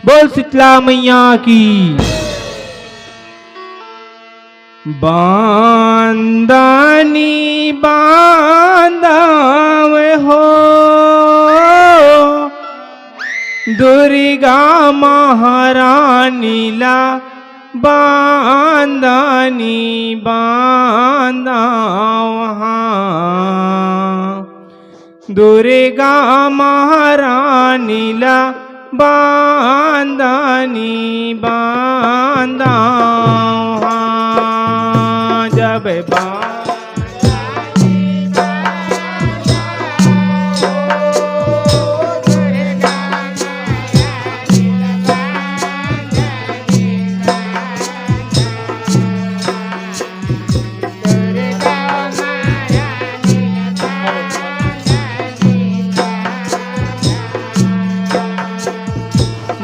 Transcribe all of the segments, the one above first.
बोल शीतला मैया की। बांदानी बांधावे हो दुर्गा महारानी ला बांदानी बांधावा दुर्गा महारानी ला बांदानी बांधावा जब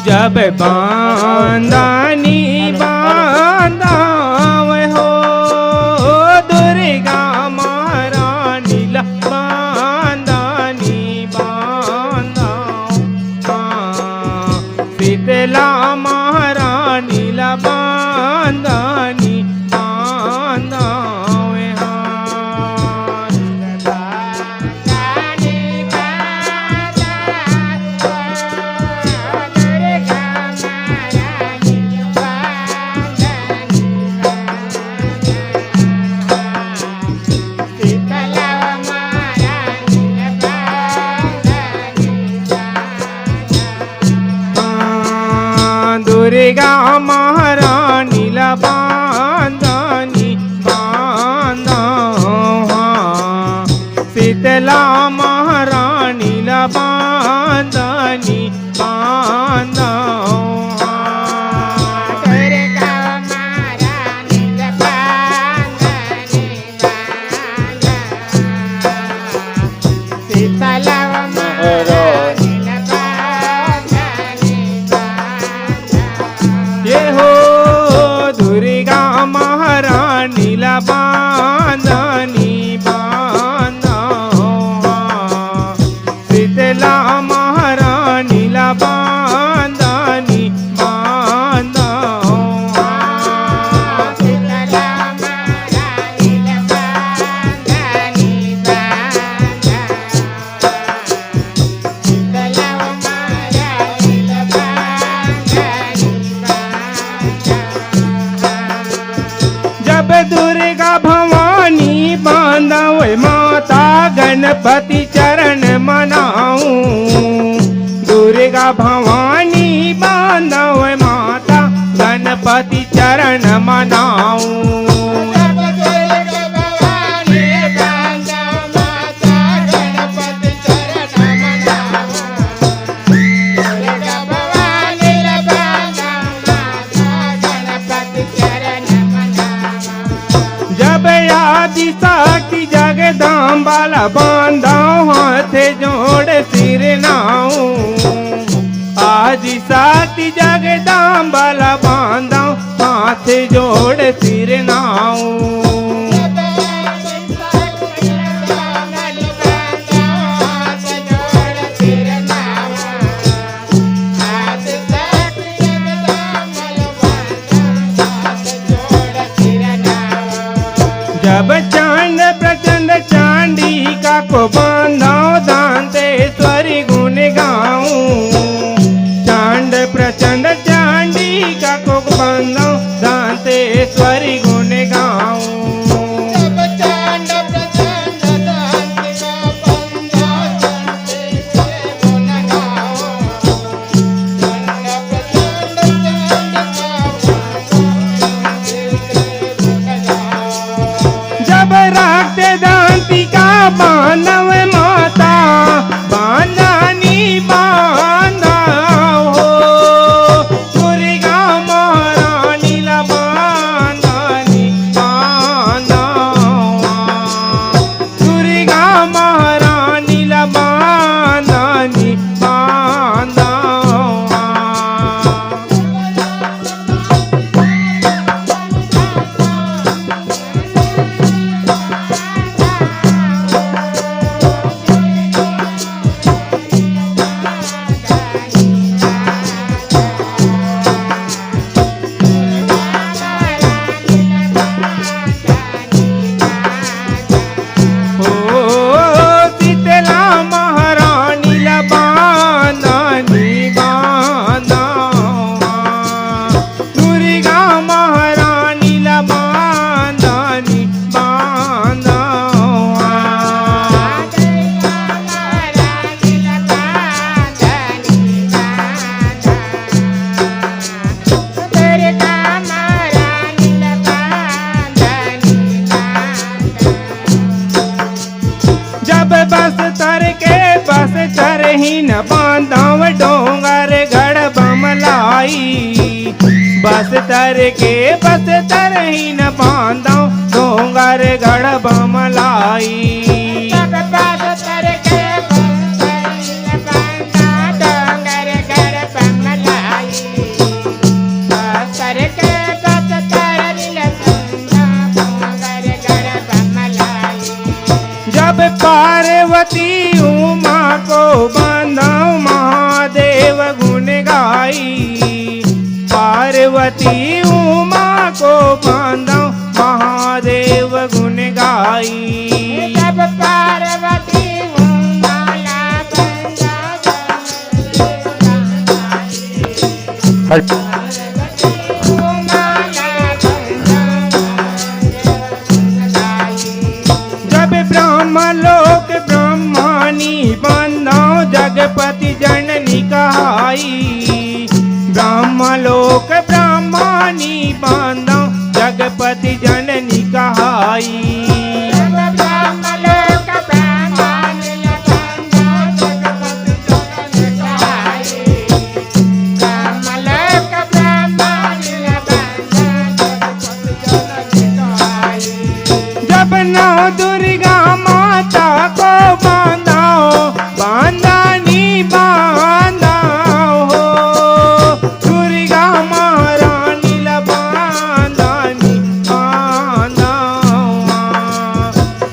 जब बांदानी बांधावे हो दुर्गा महारानी ला बांदानी बांधावा शीतला महारानी ला बांदानी बांधावे दुर्गा महारानी ला बांदानी बांधावा शीतला महारानी ला बांदानी बांधावा ये हो दुर्गा महारानी ला बांदानी बांधावा शीतला महारानी ला बांदानी बांधावा जब दुर्गा भवानी बांधावे माता गणपति चरण मनाऊं दुर्गा भवानी बांधावे माता गणपति चरण मनाऊं जब आदि शक्ति जगदम्बा ला बांधाओ हाथे जोड़ सिर नाऊं आदि शक्ति जगदम्बा ला बांधाओ हाथे जोड़ सिर नाऊं जब चांद प्रचंड चांडिका को बांधाओ दांतेश्वरी गुण गाऊं चांद प्रचंड चांडिका को बांधाओ दांतेश्वरी गुण गाऊं तरही न बांधाव डोंगर गढ़ बमलाई बस तरही न बांधाव डोंगर गढ़ बमलाई जब पार्वती उमा को बांधाओ महादेव गुण गाई पार्वती उमा को बांधाओ महादेव गुण गाई जब पार्वती उमाला जब ब्रह्मलोक ब्रह्मानी बांधाओ जगपति जननी कहाई ब्रह्मलोक ब्रह्मानी बांधाओ जगपति जननी कहाई जब नौ दुर्गा माता को बांधाओ बांधानी बांधाओ हो दुर्गा महारानी ला बांधानी बांधाओ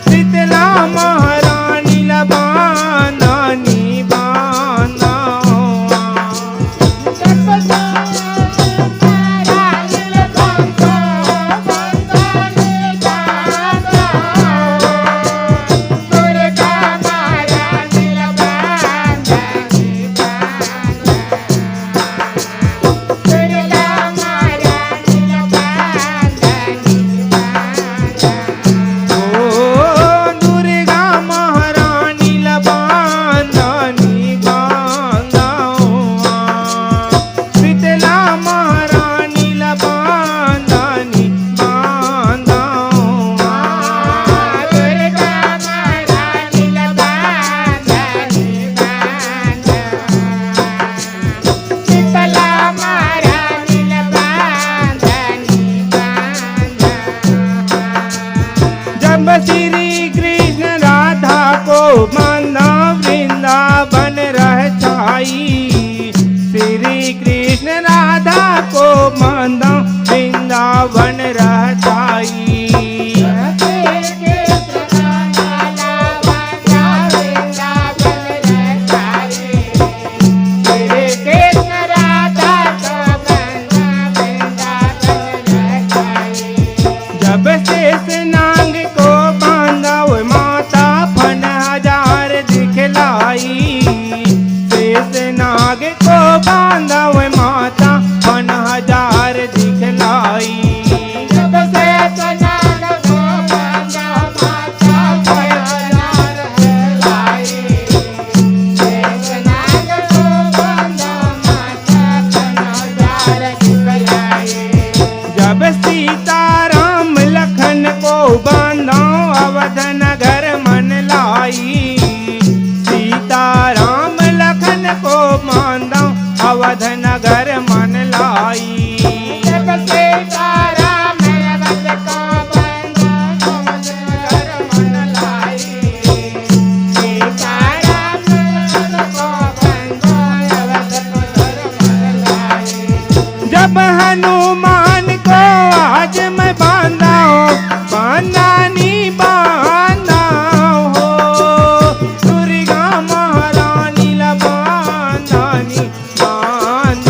शीतला महारानी ला बांधानी बांधाओ दुर्गा महारानी ला बांधानी बांधाओ शीतला महारानी ला बांधानी बांधाओ जब श्री कृष्ण राधा को बांधा वृंदावन रह छाई श्री कृष्ण राधा को बांधा वृंदावन रह छाई जब शेष नाग को बांधा वो माता फन हजार दिखलाई शेष नाग को बांधा वो माता फन हजार दिखलाई जब सीताराम लखन को बांधाओ अवध नगर मन लाई सीताराम लखन को बांधाओ अवध नगर मन लाई जब हनुमान को आज मैं बांधाओ बांधानी बांधाओ हो दुर्गा महारानी ला बांधानी बांधाओ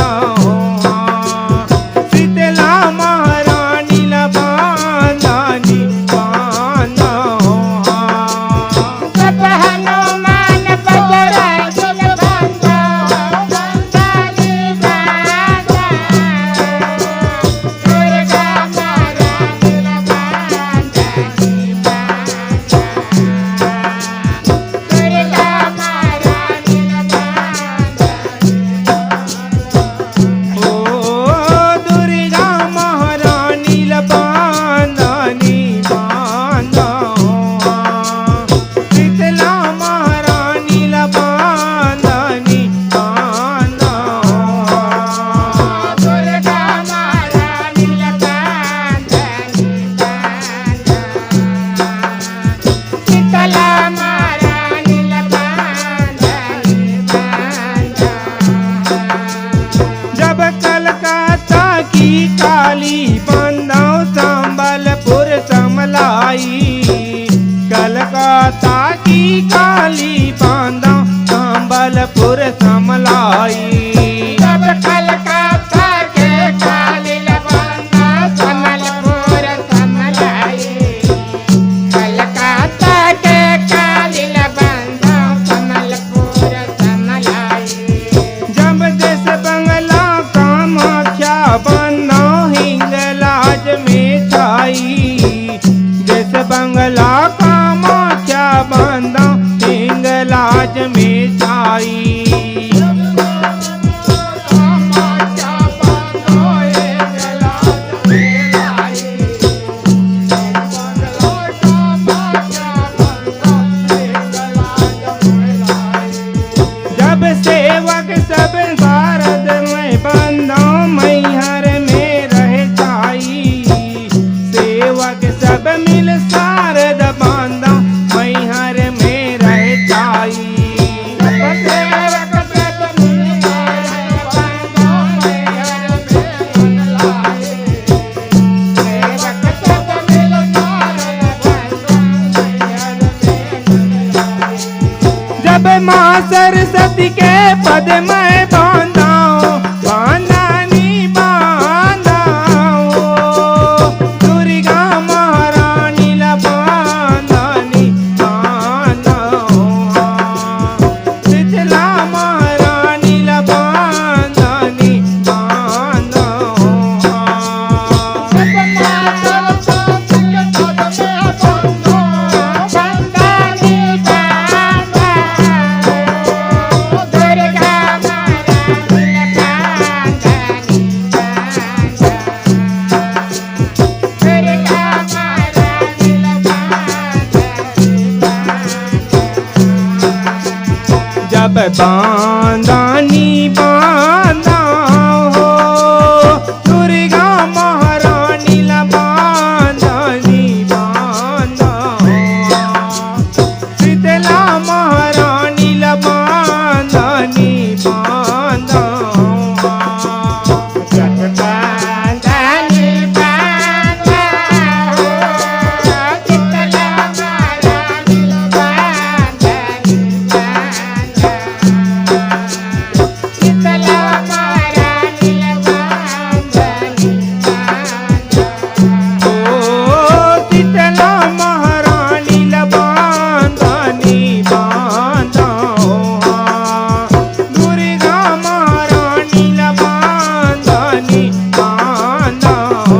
कलकत्ता की काली बांधो संबलपुर समलाई। कलकत्ता की काली बांधो संबलपुर समलाई। जब कलकत्ता के काली बांधो संबलपुर समलाई। कलकत्ता के काली बांधो संबलपुर समलाई। जब देश बंगला कामाख्या बांधो हिंगलाज में छाई। देश बंगला कामाख्या बांधो हिंगलाज में छाई। जब सेवक सब भारत में बंधो मैहर में रह जाई। सेवक सब मिल शारद बांधो मैहर में रह जाई। जब माँ सरस्वती के पद में बांधाओ बांधानी बांधाओ। दुर्गा महारानी ला बांधानी बांधाओ। शीतला महारानी ला बांधानी बांधाओ। जब बांधानी बांधाओ दुर्गा महारानी ला बांधानी बांधाओ। शीतला महारानी ला बांधानी बांधाओ। बांधाओ।